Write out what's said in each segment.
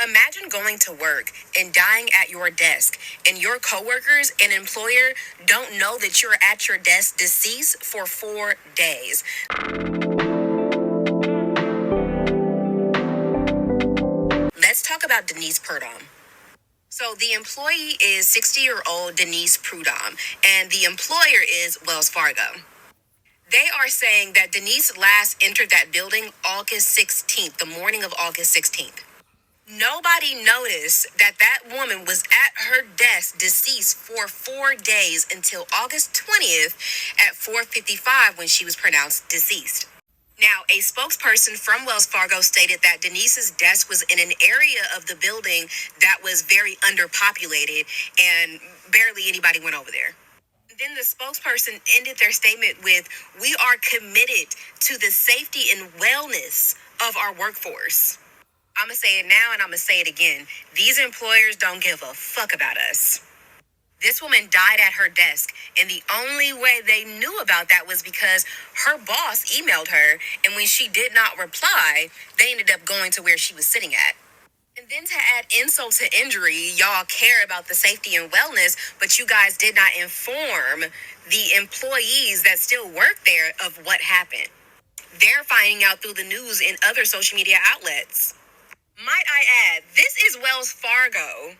Imagine going to work and dying at your desk, and your coworkers and employer don't know that you're at your desk deceased for 4 days. Let's talk about Denise Purdom. So the employee is 60-year-old Denise Prudhomme, and the employer is Wells Fargo. They are saying that Denise last entered that building August 16th, the morning of August 16th. Nobody noticed that that woman was at her desk deceased for 4 days until August 20th at 4:55 when she was pronounced deceased. Now, a spokesperson from Wells Fargo stated that Denise's desk was in an area of the building that was very underpopulated and barely anybody went over there. Then the spokesperson ended their statement with, "We are committed to the safety and wellness of our workforce." I'm going to say it now and I'm going to say it again. These employers don't give a fuck about us. This woman died at her desk, and the only way they knew about that was because her boss emailed her, and when she did not reply, they ended up going to where she was sitting at. And then to add insult to injury, y'all care about the safety and wellness, but you guys did not inform the employees that still work there of what happened. They're finding out through the news and other social media outlets. Might I add, this is Wells Fargo.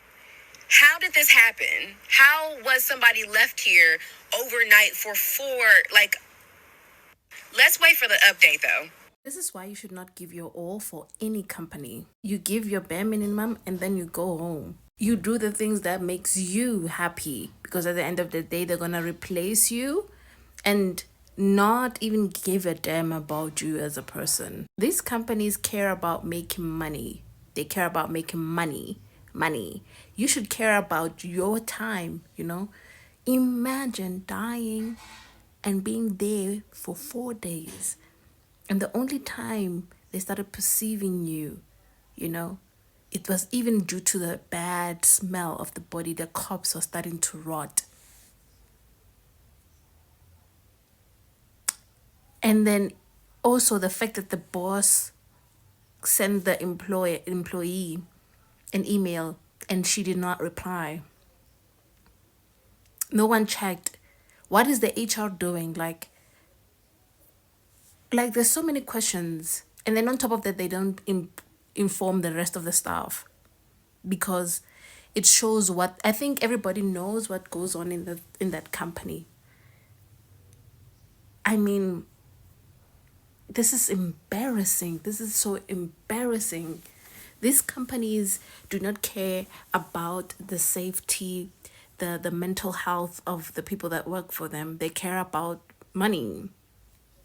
How did this happen? How was somebody left here overnight for let's wait for the update though. This is why you should not give your all for any company. You give your bare minimum and then you go home. You do the things that makes you happy, because at the end of the day they're going to replace you and not even give a damn about you as a person. These companies care about making money. They care about making money. You should care about your time, Imagine dying and being there for 4 days. And the only time they started perceiving you, it was even due to the bad smell of the body. The corpse was starting to rot. And then also the fact that the boss sent the employee an email and she did not reply. No one checked. What is the HR doing? Like there's so many questions. And then on top of that, they don't inform the rest of the staff, because it shows what I think everybody knows what goes on in that company. I mean, this is embarrassing. This is so embarrassing. These companies do not care about the safety, the mental health of the people that work for them. They care about money.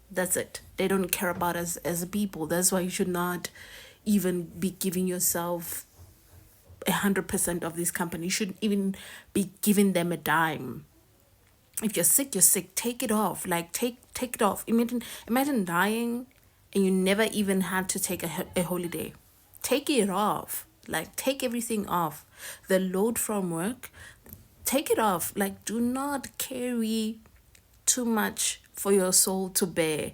That's it. They don't care about us as people. That's why you should not even be giving yourself 100% of this company. You shouldn't even be giving them a dime. If you're sick, you're sick. Take it off. Take it off. Imagine dying and you never even had to take a holiday. Take it off. Take everything off. The load from work, take it off. Do not carry too much for your soul to bear.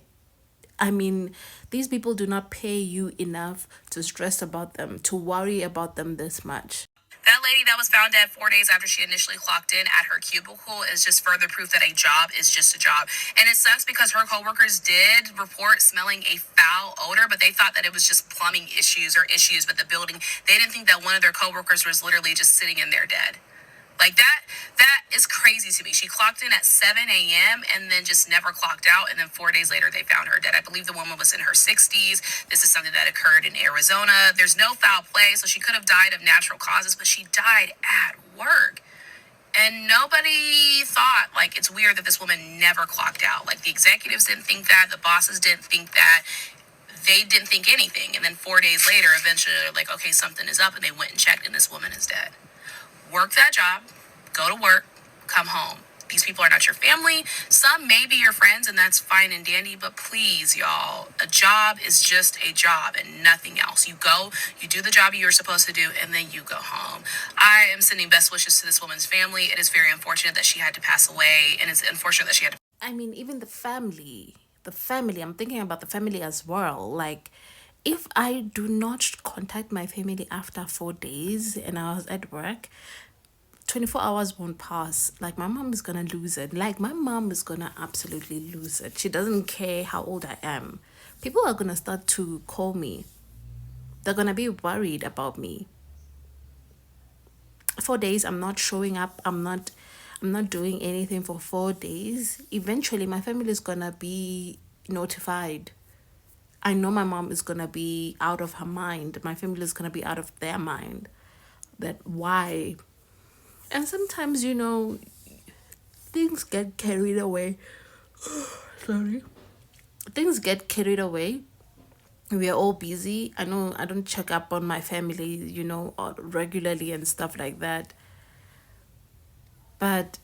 I mean, these people do not pay you enough to stress about them, to worry about them this much. That lady that was found dead 4 days after she initially clocked in at her cubicle is just further proof that a job is just a job. And it sucks because her coworkers did report smelling a foul odor, but they thought that it was just plumbing issues with the building. They didn't think that one of their coworkers was literally just sitting in there dead. That is crazy to me. She clocked in at 7 a.m. and then just never clocked out. And then 4 days later, they found her dead. I believe the woman was in her 60s. This is something that occurred in Arizona. There's no foul play, so she could have died of natural causes, but she died at work. And nobody thought, it's weird that this woman never clocked out. The executives didn't think that. The bosses didn't think that. They didn't think anything. And then 4 days later, eventually, they're okay, something is up. And they went and checked, and this woman is dead. Work that job, go to work, come home. These people are not your family. Some may be your friends, and that's fine and dandy, but please, y'all, a job is just a job and nothing else. You go, you do the job you're supposed to do, and then you go home. I am sending best wishes to this woman's family. It is very unfortunate that she had to pass away, and it's unfortunate that she had to... I mean, even the family, I'm thinking about the family as well. If I do not contact my family after 4 days and I was at work, 24 hours won't pass. Like, my mom is gonna lose it. Like, my mom is gonna absolutely lose it. She doesn't care how old I am. People are gonna start to call me. They're gonna be worried about me. 4 days, I'm not showing up. I'm not doing anything for 4 days. Eventually, my family is gonna be notified. I know my mom is gonna be out of her mind. My family is gonna be out of their mind. That why? And sometimes, things get carried away. Sorry. Things get carried away. We are all busy. I know I don't check up on my family, regularly and stuff like that. But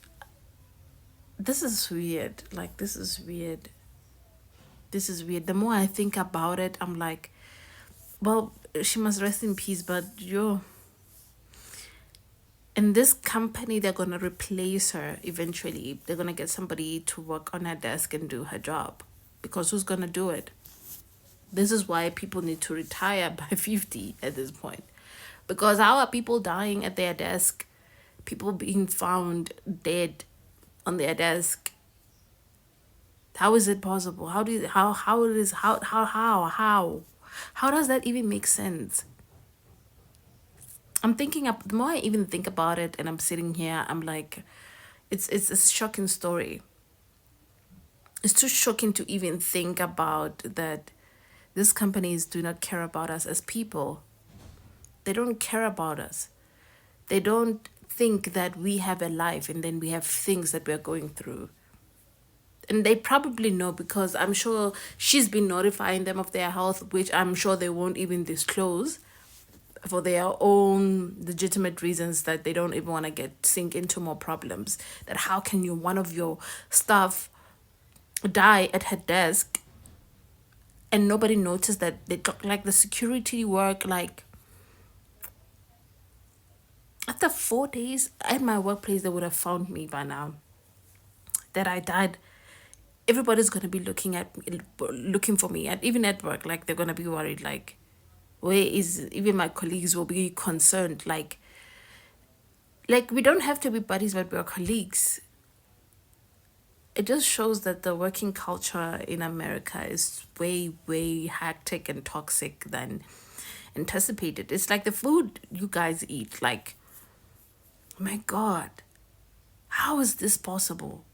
this is weird. Like, this is weird. This is weird. The more I think about it, I'm like, well, she must rest in peace, but in this company, they're gonna replace her eventually. They're gonna get somebody to work on her desk and do her job. Because who's gonna do it? This is why people need to retire by 50 at this point. Because how are people dying at their desk? People being found dead on their desk. How is it possible? How does that even make sense? I'm thinking up the more I even think about it and I'm sitting here, I'm like, it's a shocking story. It's too shocking to even think about that these companies do not care about us as people. They don't care about us. They don't think that we have a life and then we have things that we're going through. And they probably know because I'm sure she's been notifying them of their health, which I'm sure they won't even disclose for their own legitimate reasons that they don't even want to get sink into more problems. That how can one of your staff die at her desk and nobody noticed that they got like the security work like after 4 days at my workplace they would have found me by now that I died. Everybody's gonna be looking for me even at work, like they're gonna be worried, like where is, even my colleagues will be concerned, like we don't have to be buddies but we're colleagues. It just shows that the working culture in America is way, way hectic and toxic than anticipated. It's like the food you guys eat. Like, my God, how is this possible?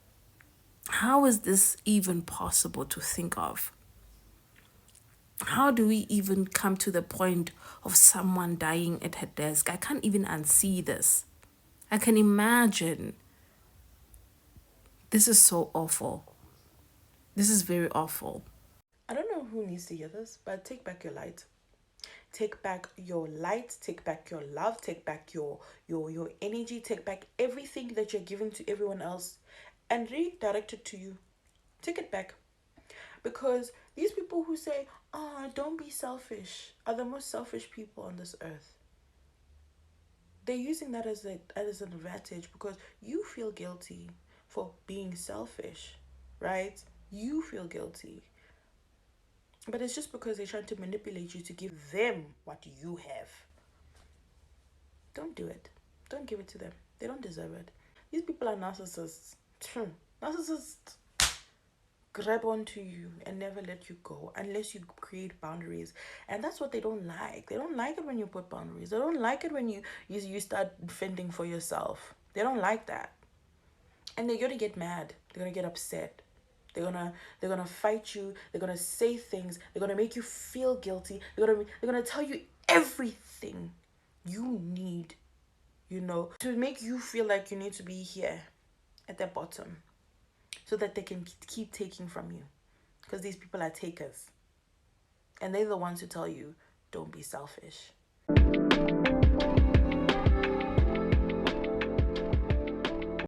How is this even possible to think of? How do we even come to the point of someone dying at her desk? I can't even unsee this. I can imagine. This is so awful. This is very awful. I don't know who needs to hear this, but take back your light. Take back your light, take back your love, take back your energy, take back everything that you're giving to everyone else and redirect it to you. Take it back. Because these people who say, "Oh, don't be selfish," are the most selfish people on this earth. They're using that as an advantage because you feel guilty for being selfish, right? You feel guilty. But it's just because they're trying to manipulate you to give them what you have. Don't do it. Don't give it to them. They don't deserve it. These people are narcissists. Narcissists grab onto you and never let you go unless you create boundaries. And that's what they don't like. They don't like it when you put boundaries. They don't like it when you start fending for yourself. They don't like that. And they're gonna get mad. They're gonna get upset. They're gonna fight you. They're gonna say things. They're gonna make you feel guilty. They're gonna tell you everything you need, to make you feel like you need to be here at the bottom, so that they can keep taking from you, because these people are takers, and they're the ones who tell you don't be selfish.